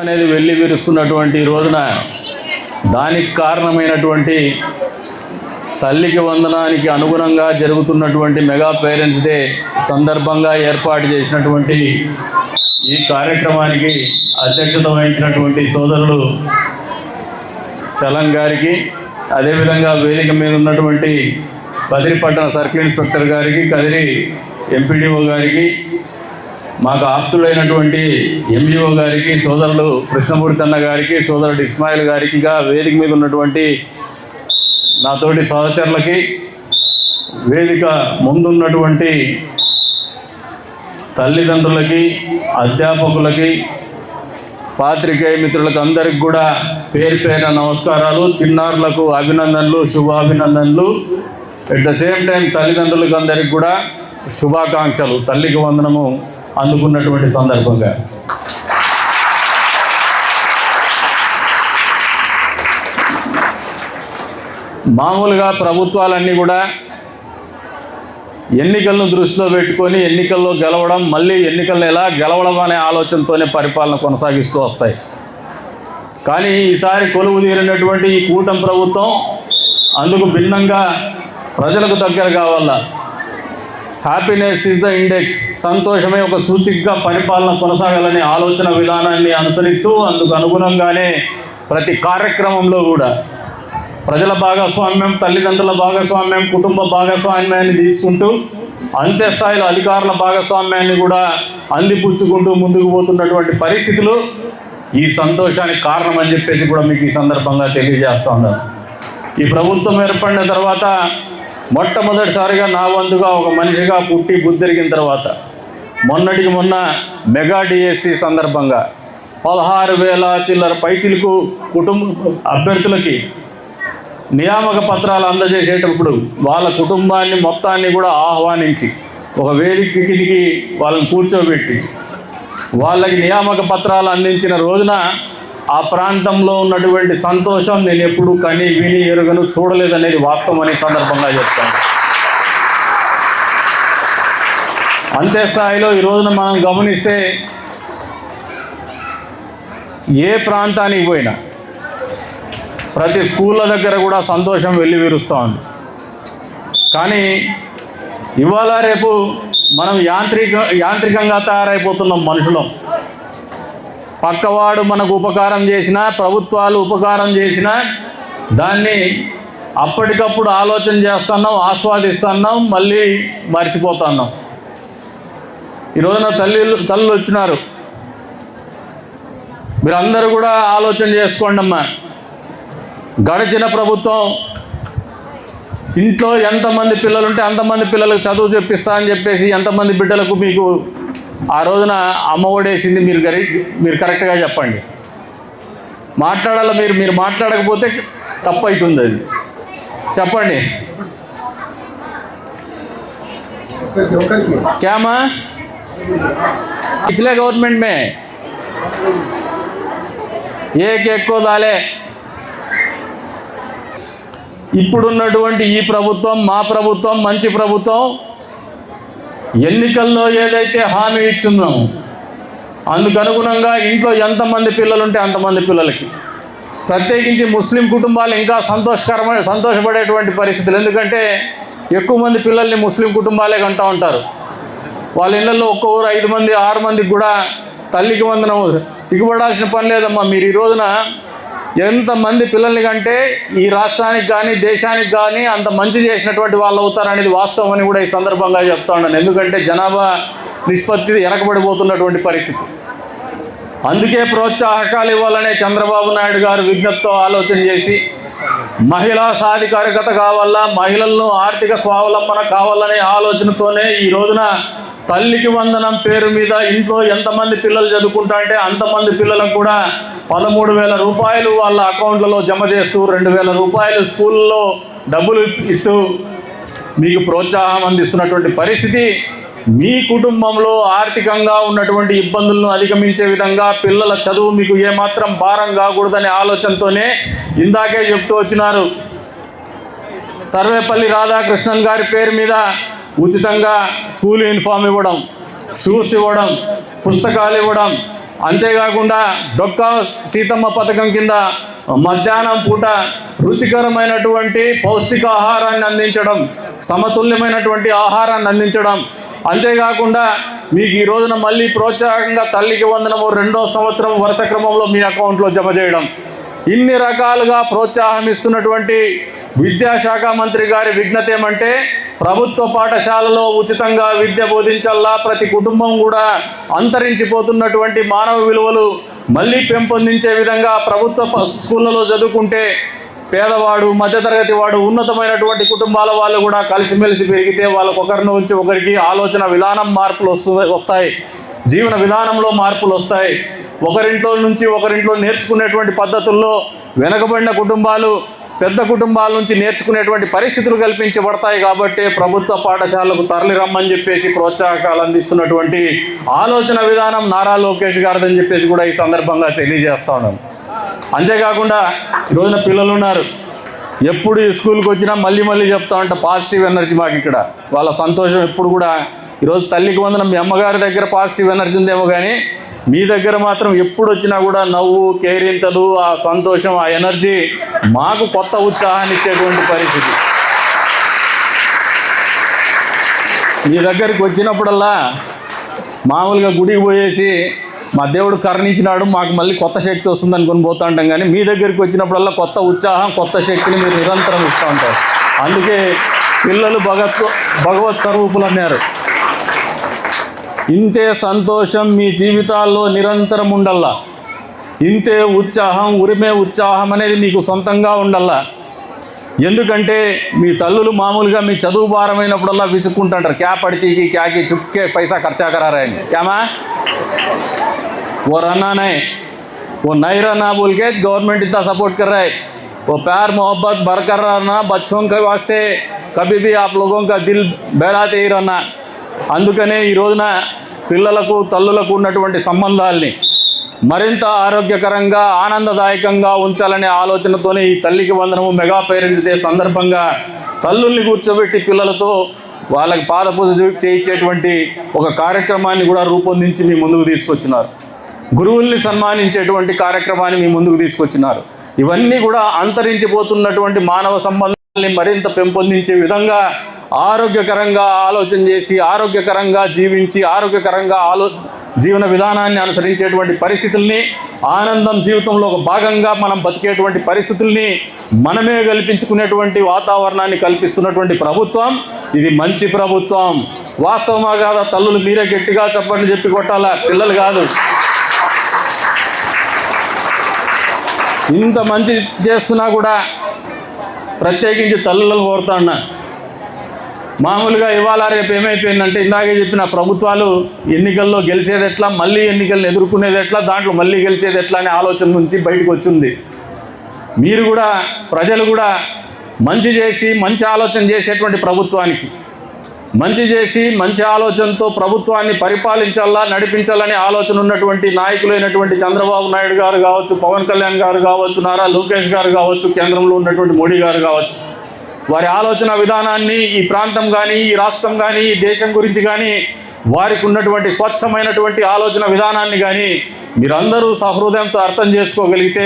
అనేది వెళ్ళి విరుస్తున్నటువంటి రోజున దానికి కారణమైనటువంటి తల్లికి వందనానికి అనుగుణంగా జరుగుతున్నటువంటి మెగా పేరెంట్స్ డే సందర్భంగా ఏర్పాటు చేసినటువంటి ఈ కార్యక్రమానికి అధ్యక్షత వహించినటువంటి సోదరులు చలం గారికి, అదేవిధంగా వేదిక మీద ఉన్నటువంటి బదిరిపట్టణ సర్కిల్ ఇన్స్పెక్టర్ గారికి, కదిరి ఎంపీడీఓ గారికి, మాకు ఆప్తులైనటువంటి ఎంఈఓ గారికి, సోదరులు కృష్ణమూర్తి గారికి, సోదరుడు ఇస్మాయిల్ గారికి, వేదిక మీద ఉన్నటువంటి నాతోటి సహచరులకి, వేదిక ముందున్నటువంటి తల్లిదండ్రులకి, అధ్యాపకులకి, పాత్రికేయ మిత్రులకు అందరికి కూడా పేరు పేరున నమస్కారాలు, చిన్నారులకు అభినందనలు, శుభాభినందనలు. ఎట్ ద సేమ్ టైం తల్లిదండ్రులకు అందరికి కూడా శుభాకాంక్షలు, తల్లికి వందనము అందుకున్నటువంటి సందర్భంగా. మామూలుగా ప్రభుత్వాలన్నీ కూడా ఎన్నికలను దృష్టిలో పెట్టుకొని ఎన్నికల్లో గెలవడం, మళ్ళీ ఎన్నికల్లో ఎలా గెలవడం అనే ఆలోచనతోనే పరిపాలన కొనసాగిస్తూ వస్తాయి. కానీ ఈసారి కొలువు తీరినటువంటి ఈ కూటమి ప్రభుత్వం అందుకు భిన్నంగా ప్రజలకు దగ్గర కావాలా. హ్యాపీనెస్ ఈజ్ ద ఇండెక్స్, సంతోషమే ఒక సూచికగా పరిపాలన కొనసాగాలనే ఆలోచన విధానాన్ని అనుసరిస్తూ అందుకు అనుగుణంగానే ప్రతి కార్యక్రమంలో కూడా ప్రజల భాగస్వామ్యం, తల్లిదండ్రుల భాగస్వామ్యం, కుటుంబ భాగస్వామ్యాన్ని తీసుకుంటూ అంత్యస్థాయిలో అధికారుల భాగస్వామ్యాన్ని కూడా అందిపుచ్చుకుంటూ ముందుకు పోతున్నటువంటి పరిస్థితులు ఈ సంతోషానికి కారణం అని చెప్పేసి కూడా మీకు ఈ సందర్భంగా తెలియజేస్తూ ఉన్నాను. ఈ ప్రభుత్వం ఏర్పడిన తర్వాత మొట్టమొదటిసారిగా నా వంతుగా ఒక మనిషిగా పుట్టి బుద్ధిరిగిన తర్వాత మొన్నటికి మొన్న మెగా డిఎస్సి సందర్భంగా 16,000 చిల్లర పైచిలకు కుటుంబ అభ్యర్థులకి నియామక పత్రాలు అందజేసేటప్పుడు వాళ్ళ కుటుంబాన్ని మొత్తాన్ని కూడా ఆహ్వానించి ఒక వేదికకి వాళ్ళని కూర్చోబెట్టి వాళ్ళకి నియామక పత్రాలు అందించిన రోజున ఆ ప్రాంతంలో ఉన్నటువంటి సంతోషం నేను ఎప్పుడు కని విని ఎరుగను చూడలేదనేది వాస్తవం అనే సందర్భంగా చెప్తాను. అంతే స్థాయిలో ఈ రోజున మనం గమనిస్తే ఏ ప్రాంతానికి పోయినా ప్రతి స్కూళ్ళ దగ్గర కూడా సంతోషం వెల్లివిరుస్తూ ఉంది. కానీ ఇవాళ రేపు మనం యాంత్రికంగా తయారైపోతున్నాం మనుషులం. పక్కవాడు మనకు ఉపకారం చేసినా, ప్రభుత్వాలు ఉపకారం చేసినా దాన్ని అప్పటికప్పుడు ఆలోచన చేస్తున్నాం, ఆస్వాదిస్తున్నాం, మళ్ళీ మర్చిపోతున్నాం. ఈ రోజున తల్లులు వచ్చినారు, మీరందరూ కూడా ఆలోచన చేసుకోండి అమ్మా. గడిచిన ప్రభుత్వం ఇంట్లో ఎంతమంది పిల్లలు ఉంటే అంతమంది పిల్లలకు చదువు చెప్పిస్తా అని చెప్పేసి ఎంతమంది బిడ్డలకు మీకు ఆ రోజున అమ్మ ఒడేసింది? మీరు కరెక్ట్గా చెప్పండి. మాట్లాడాలి, మీరు మాట్లాడకపోతే తప్పు అవుతుంది. అది చెప్పండి. क्या माँ पिछले गवर्नमेंट में एक को डाले, ఇప్పుడున్నటువంటి ఈ ప్రభుత్వం, మా ప్రభుత్వం, మంచి ప్రభుత్వం ఎన్నికల్లో ఏదైతే హామీ ఇచ్చిందామో అందుకు అనుగుణంగా ఇంట్లో ఎంతమంది పిల్లలు ఉంటే అంతమంది పిల్లలకి, ప్రత్యేకించి ముస్లిం కుటుంబాలు ఇంకా సంతోషపడేటువంటి పరిస్థితులు. ఎందుకంటే ఎక్కువ మంది పిల్లల్ని ముస్లిం కుటుంబాలే కంటూ ఉంటారు. వాళ్ళ ఇళ్లలో ఒక్క ఊరు 5 మంది 6 మందికి కూడా తల్లికి వందనం. సిగ్గుపడాల్సిన పని లేదమ్మా. మీరు ఈ రోజున ఎంతమంది పిల్లల్ని కంటే ఈ రాష్ట్రానికి కానీ దేశానికి కానీ అంత మంచి చేసినటువంటి వాళ్ళు అవుతారనేది వాస్తవం అని కూడా ఈ సందర్భంగా చెప్తా ఉన్నాను. ఎందుకంటే జనాభా నిష్పత్తి వెనకబడిపోతున్నటువంటి పరిస్థితి. అందుకే ప్రోత్సాహకాలు ఇవ్వాలనే చంద్రబాబు నాయుడు గారు విజ్ఞప్తితో ఆలోచన చేసి మహిళా సాధికారికత కావాలా, మహిళలను ఆర్థిక స్వావలంబన కావాలనే ఆలోచనతోనే ఈ రోజున తల్లికి వందనం పేరు మీద ఇంట్లో ఎంతమంది పిల్లలు చదువుకుంటా అంటే అంతమంది పిల్లలకు కూడా 13,000 రూపాయలు వాళ్ళ అకౌంట్లలో జమ చేస్తూ 2,000 రూపాయలు స్కూల్లో డబ్బులు ఇస్తూ మీకు ప్రోత్సాహం అందిస్తున్నటువంటి పరిస్థితి. మీ కుటుంబంలో ఆర్థికంగా ఉన్నటువంటి ఇబ్బందులను అధిగమించే విధంగా పిల్లల చదువు మీకు ఏమాత్రం భారం కాకూడదనే ఆలోచనతోనే ఇందాకే చెప్తూ వచ్చినారు. సర్వేపల్లి రాధాకృష్ణన్ గారి పేరు మీద ఉచితంగా స్కూల్ యూనిఫామ్ ఇవ్వడం, షూస్ ఇవ్వడం, పుస్తకాలు ఇవ్వడం, అంతేకాకుండా డొక్కా సీతమ్మ పథకం కింద మధ్యాహ్నం పూట రుచికరమైనటువంటి పౌష్టికాహారాన్ని అందించడం, సమతుల్యమైనటువంటి ఆహారాన్ని అందించడం. అంతేకాకుండా మీకు ఈ రోజున మళ్ళీ ప్రోత్సాహకంగా తల్లికి వందనము 2వ సంవత్సరం వరుస క్రమంలో మీ అకౌంట్లో జమ చేయడం. ఇన్ని రకాలుగా ప్రోత్సాహం ఇస్తున్నటువంటి విద్యాశాఖ మంత్రి గారి విజ్ఞత ఏమంటే, ప్రభుత్వ పాఠశాలలో ఉచితంగా విద్య బోధించల్లా, ప్రతి కుటుంబం కూడా అంతరించిపోతున్నటువంటి మానవ విలువలు మళ్ళీ పెంపొందించే విధంగా ప్రభుత్వ స్కూళ్ళలో చదువుకుంటే పేదవాడు, మధ్యతరగతి వాడు, ఉన్నతమైనటువంటి కుటుంబాల వాళ్ళు కూడా కలిసిమెలిసి పెరిగితే వాళ్ళకు ఒకరి నుంచి ఒకరికి ఆలోచన విధానం మార్పులు వస్తాయి, జీవన విధానంలో మార్పులు వస్తాయి. ఒకరింట్లో నుంచి ఒకరింట్లో నేర్చుకునేటువంటి పద్ధతుల్లో వెనకబడిన కుటుంబాలు పెద్ద కుటుంబాల నుంచి నేర్చుకునేటువంటి పరిస్థితులు కల్పించబడతాయి. కాబట్టి ప్రభుత్వ పాఠశాలకు తరలి రమ్మని చెప్పేసి ప్రోత్సాహకాలు అందిస్తున్నటువంటి ఆలోచన విధానం నారా లోకేష్ గారిదని చెప్పేసి కూడా ఈ సందర్భంగా తెలియజేస్తా ఉన్నాను. అంతేకాకుండా ఈరోజున పిల్లలు ఉన్నారు, ఎప్పుడు ఈ స్కూల్కి వచ్చినా మళ్ళీ చెప్తా ఉంటా, పాజిటివ్ ఎనర్జీ మాకు ఇక్కడ. వాళ్ళ సంతోషం ఎప్పుడు కూడా, ఈరోజు తల్లికి వందనం మీ అమ్మగారి దగ్గర పాజిటివ్ ఎనర్జీ ఉందేమో కానీ మీ దగ్గర మాత్రం ఎప్పుడు వచ్చినా కూడా నవ్వు, కేరింతలు, ఆ సంతోషం, ఆ ఎనర్జీ మాకు కొత్త ఉత్సాహాన్ని ఇచ్చేటువంటి పరిస్థితి. మీ దగ్గరికి వచ్చినప్పుడల్లా మామూలుగా గుడికి పోయేసి మా దేవుడు కరుణించినాడు మాకు మళ్ళీ కొత్త శక్తి వస్తుంది అనుకుని పోతూ ఉంటాం, కానీ మీ దగ్గరికి వచ్చినప్పుడల్లా కొత్త ఉత్సాహం, కొత్త శక్తిని మీరు నిరంతరం ఇస్తూ ఉంటారు. అందుకే పిల్లలు భగవత్ స్వరూపులు అన్నారు. ఇంతే సంతోషం మీ జీవితాల్లో నిరంతరం ఉండల్లా, ఇంతే ఉత్సాహం, ఉరిమే ఉత్సాహం అనేది మీకు సొంతంగా ఉండల్లా. ఎందుకంటే మీ తల్లులు మామూలుగా మీ చదువు భారమైనప్పుడల్లా విసుక్కుంటుంటారు, క్యా పడితీకి క్యాకి చుక్కే పైసా ఖర్చా కరారాయని, క్యామా वो रहना नहीं, वो नहीं रहना बोल के गवर्नमेंट इतना सपोर्ट कर रहा है. वो प्यार मोहब्बत बरकरार रहना, बच्चों के वास्ते कभी भी आप लोगों का दिल बहलाते ही रहना. అందుకనే ఈ రోజున పిల్లలకు తల్లులకు ఉన్నటువంటి సంబంధాల్ని మరింత ఆరోగ్యకరంగా, ఆనందదాయకంగా ఉంచాలనే ఆలోచనతోనే ఈ తల్లికి వందనము మెగా పేరెంట్స్ డే సందర్భంగా తల్లుల్ని కూర్చోబెట్టి పిల్లలతో వాళ్ళకి పాదపూజ చేయించేటువంటి ఒక కార్యక్రమాన్ని కూడా రూపొందించి మీ ముందుకు తీసుకొచ్చినారు. గురువుల్ని సన్మానించేటువంటి కార్యక్రమాన్ని మీ ముందుకు తీసుకొచ్చినారు. ఇవన్నీ కూడా అంతరించిపోతున్నటువంటి మానవ సంబంధాలని మరింత పెంపొందించే విధంగా ఆరోగ్యకరంగా ఆలోచన చేసి, ఆరోగ్యకరంగా జీవించి, ఆరోగ్యకరంగా జీవన విధానాన్ని అనుసరించేటువంటి పరిస్థితుల్ని, ఆనందం జీవితంలో ఒక భాగంగా మనం బతికేటువంటి పరిస్థితుల్ని మనమే కల్పించుకునేటువంటి వాతావరణాన్ని కల్పిస్తున్నటువంటి ప్రభుత్వం ఇది. మంచి ప్రభుత్వం. వాస్తవమా కాదా? తల్లులు మీరే గట్టిగా చెప్పండి, చెప్పి కొట్టాలా, పిల్లలు కాదు. ఇంత మంచి చేస్తున్నా కూడా ప్రత్యేకించి తల్లులను కోరుతా ఉన్నా. మామూలుగా ఇవాళ రేపు ఏమైపోయిందంటే, ఇందాకే చెప్పిన ప్రభుత్వాలు ఎన్నికల్లో గెలిచేది ఎట్లా, మళ్ళీ ఎన్నికలను ఎదుర్కొనేది ఎట్లా, దాంట్లో మళ్ళీ గెలిచేది ఎట్లా అనే ఆలోచన నుంచి బయటకు వచ్చింది. మీరు కూడా, ప్రజలు కూడా మంచి చేసి మంచి ఆలోచన చేసేటువంటి ప్రభుత్వానికి, మంచి చేసి మంచి ఆలోచనతో ప్రభుత్వాన్ని పరిపాలించాలా, నడిపించాలనే ఆలోచన ఉన్నటువంటి నాయకులైనటువంటి చంద్రబాబు నాయుడు గారు కావచ్చు, పవన్ కళ్యాణ్ గారు కావచ్చు, నారా లోకేష్ గారు కావచ్చు, కేంద్రంలో ఉన్నటువంటి మోడీ గారు కావచ్చు, వారి ఆలోచన విధానాన్ని, ఈ ప్రాంతం కానీ, ఈ రాష్ట్రం కానీ, ఈ దేశం గురించి కానీ, వారికి ఉన్నటువంటి స్వచ్ఛమైనటువంటి ఆలోచన విధానాన్ని కానీ మీరందరూ సహృదయంతో అర్థం చేసుకోగలిగితే,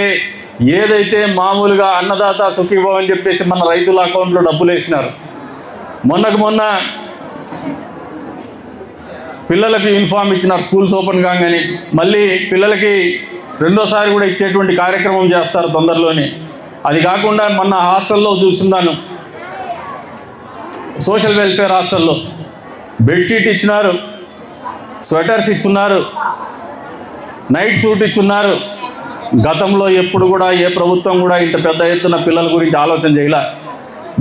ఏదైతే మామూలుగా అన్నదాత సుఖీభవ అని చెప్పేసి మన రైతుల అకౌంట్లో డబ్బులు వేసినారు, మొన్న పిల్లలకి యూనిఫామ్ ఇచ్చినారు స్కూల్స్ ఓపెన్ కాగానే, మళ్ళీ పిల్లలకి రెండోసారి కూడా ఇచ్చేటువంటి కార్యక్రమం చేస్తారు తొందరలోనే. అది కాకుండా మొన్న హాస్టల్లో చూస్తున్నాను, సోషల్ వెల్ఫేర్ హాస్టల్లో బెడ్షీట్ ఇచ్చినారు, స్వెటర్స్ ఇచ్చున్నారు, నైట్ సూట్ ఇచ్చున్నారు. గతంలో ఎప్పుడు కూడా ఏ ప్రభుత్వం కూడా ఇంత పెద్ద ఎత్తున పిల్లల గురించి ఆలోచన చేయలే.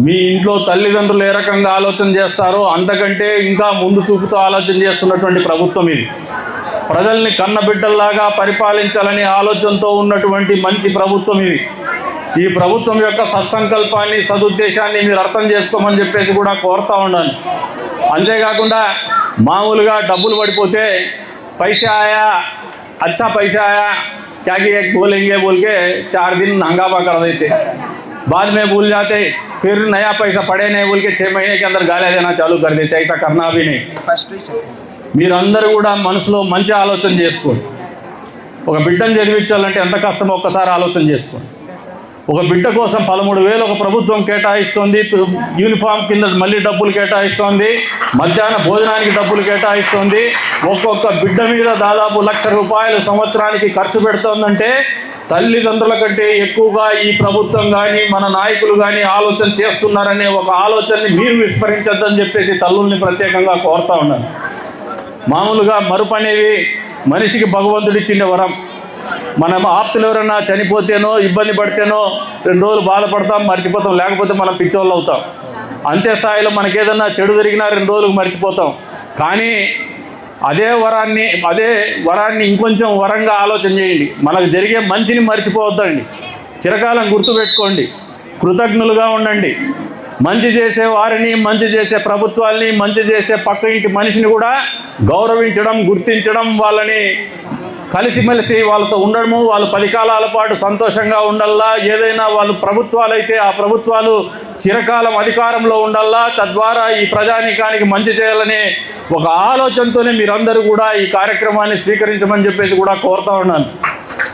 మీ ఇంట్లో తల్లిదండ్రులు ఏ రకంగా ఆలోచన చేస్తారో అంతకంటే ఇంకా ముందు చూపుతో ఆలోచన చేస్తున్నటువంటి ప్రభుత్వం ఇది. ప్రజల్ని కన్నబిడ్డల్లాగా పరిపాలించాలనే ఆలోచనతో ఉన్నటువంటి మంచి ప్రభుత్వం ఇది. ఈ ప్రభుత్వం యొక్క సత్సంకల్పాన్ని, సదుద్దేశాన్ని మీరు అర్థం చేసుకోమని చెప్పేసి కూడా కోరుతా ఉన్నాను. అంతేకాకుండా మామూలుగా డబ్బులు పడిపోతే पैसे आया, अच्छा पैसा आया, क्या कि एक बोलेंगे बोल के 4 दिन हंगामा कर देते, बाद में भूल जाते, फिर नया पैसा पड़े नहीं बोल के 6 महीने के अंदर गालियाँ देना चालू कर देते. ऐसा करना भी नहीं. మీరందరూ కూడా మనసులో మంచి ఆలోచన చేసుకోండి. ఒక బిడ్డను చదివించాలంటే ఎంత కష్టమో ఒక్కసారి ఆలోచన చేసుకోండి. ఒక బిడ్డ కోసం 13,000 ఒక ప్రభుత్వం కేటాయిస్తుంది, యూనిఫామ్ కింద మళ్ళీ డబ్బులు కేటాయిస్తుంది, మధ్యాహ్న భోజనానికి డబ్బులు కేటాయిస్తుంది. ఒక్కొక్క బిడ్డ మీద దాదాపు ₹1,00,000 సంవత్సరానికి ఖర్చు పెడుతోందంటే తల్లిదండ్రుల కంటే ఎక్కువగా ఈ ప్రభుత్వం కానీ మన నాయకులు కానీ ఆలోచన చేస్తున్నారనే ఒక ఆలోచనని మీరు విస్మరించద్దని చెప్పేసి తల్లుల్ని ప్రత్యేకంగా కోరుతా ఉన్నాను. మామూలుగా మరుపు అనేది మనిషికి భగవంతుడు ఇచ్చిన వరం. మనం ఆప్తులు ఎవరైనా చనిపోతేనో ఇబ్బంది పడితేనో 2 రోజులు బాధపడతాం, మర్చిపోతాం, లేకపోతే మనం పిచ్చోళ్ళు అవుతాం. అంతే స్థాయిలో మనకేదన్నా చెడు జరిగినా 2 రోజులకు మర్చిపోతాం. కానీ అదే వరాన్ని ఇంకొంచెం వరంగా ఆలోచన చేయండి. మనకు జరిగే మంచిని మర్చిపోవద్దండి, చిరకాలం గుర్తుపెట్టుకోండి, కృతజ్ఞులుగా ఉండండి. మంచి చేసే వారిని, మంచి చేసే ప్రభుత్వాల్ని, మంచి చేసే పక్క ఇంటి మనిషిని కూడా గౌరవించడం, గుర్తించడం, వాళ్ళని కలిసిమెలిసి వాళ్ళతో ఉండడము, వాళ్ళు 10 కాలాల పాటు సంతోషంగా ఉండల్లా. ఏదైనా వాళ్ళు ప్రభుత్వాలైతే ఆ ప్రభుత్వాలు చిరకాలం అధికారంలో ఉండల్లా, తద్వారా ఈ ప్రజానీకానికి మంచి చేయాలనే ఒక ఆలోచనతోనే మీరందరూ కూడా ఈ కార్యక్రమాన్ని స్వీకరించమని చెప్పేసి కూడా కోరుతా ఉన్నాను.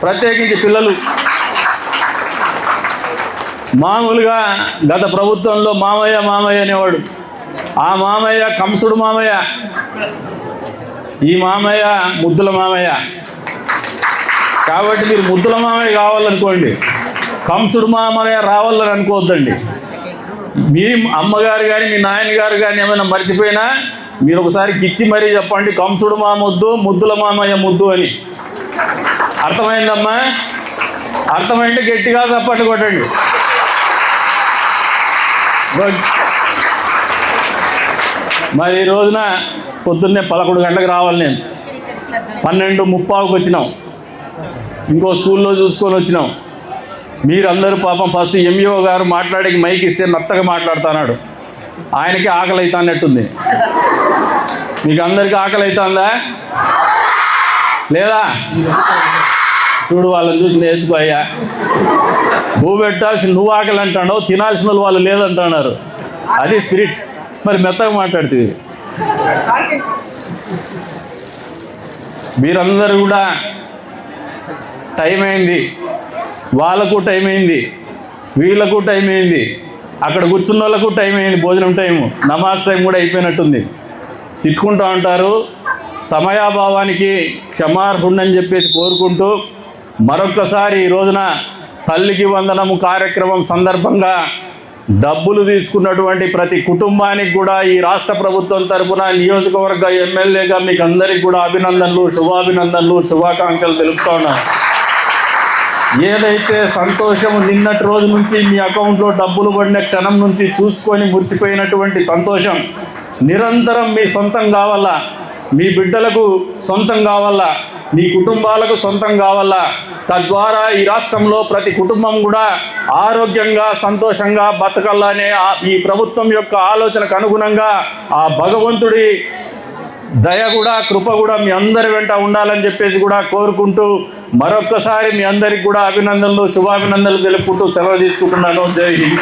ప్రత్యేకించి పిల్లలు. మామూలుగా గత ప్రభుత్వంలో మామయ్య అనేవాడు. ఆ మామయ్య కంసుడు మామయ్య, ఈ మామయ్య ముద్దుల మామయ్య. కాబట్టి మీరు ముద్దుల మామయ్య కావాలనుకోండి, కంసుడు మామయ్య రావాలని అనుకోవద్దండి. మీ అమ్మగారు కానీ మీ నాయనగారు కానీ ఏమైనా మర్చిపోయినా మీరు ఒకసారి గిచ్చి మరీ చెప్పండి, కంసుడు మా ముద్దు, ముద్దుల మామయ్య ముద్దు అని. అర్థమైందమ్మా? అర్థమైంటే గట్టిగా చప్పట్లు కొట్టండి. మరి ఈ రోజున పొద్దున్నే 11 గంటలకు రావాలి. నేను 12:30కి వచ్చినాం. ఇంకో స్కూల్లో చూసుకొని వచ్చినాం. మీరందరూ పాపం ఫస్ట్ ఎంఈఓ గారు మాట్లాడి మైక్ ఇస్తే మెత్తగా మాట్లాడుతున్నాడు. ఆయనకి ఆకలి అవుతున్నట్టుంది. మీకు అందరికీ ఆకలి అవుతుందా లేదా? చూడు, వాళ్ళని చూసి నేర్చుకో అయ్యా. నువ్వు పెట్టాల్సి నువ్వు ఆకలి అంటాడు, తినాల్సిన వాళ్ళు లేదంటున్నారు. అది స్పిరిట్. మరి మెత్తగా మాట్లాడుతుంది. మీరందరూ కూడా టైం అయింది, వాళ్ళకు టైం అయింది, వీళ్ళకు టైం అయింది, అక్కడ కూర్చున్న వాళ్ళకు టైం అయింది, భోజనం టైము, నమాజ్ టైం కూడా అయిపోయినట్టుంది. తిట్టుకుంటూ ఉంటారు. సమయాభావానికి క్షమార్హుండని చెప్పేసి కోరుకుంటూ మరొక్కసారి ఈ రోజున తల్లికి వందనము కార్యక్రమం సందర్భంగా డబ్బులు తీసుకున్నటువంటి ప్రతి కుటుంబానికి కూడా ఈ రాష్ట్ర ప్రభుత్వం తరపున నియోజకవర్గ ఎమ్మెల్యేగా మీకు అందరికీ కూడా అభినందనలు, శుభాభినందనలు, శుభాకాంక్షలు తెలుపుతా ఉన్నాను. ఏదైతే సంతోషం నిన్నటి రోజు నుంచి మీ అకౌంట్లో డబ్బులు పడిన క్షణం నుంచి చూసుకొని మురిసిపోయినటువంటి సంతోషం నిరంతరం మీ సొంతం కావాలా, మీ బిడ్డలకు సొంతం కావాలా, మీ కుటుంబాలకు సొంతం కావాలా. తద్వారా ఈ రాష్ట్రంలో ప్రతి కుటుంబం కూడా ఆరోగ్యంగా సంతోషంగా బతకాలనే ఈ ప్రభుత్వం యొక్క ఆలోచనకు అనుగుణంగా ఆ భగవంతుడి దయ కూడా, కృప కూడా మీ అందరి వెంట ఉండాలని చెప్పేసి కూడా కోరుకుంటూ మరొక్కసారి మీ అందరికి కూడా అభినందనలు, శుభాభినందనలు తెలుపుకుంటూ సెలవు తీసుకుంటున్నాను. జై హింద్.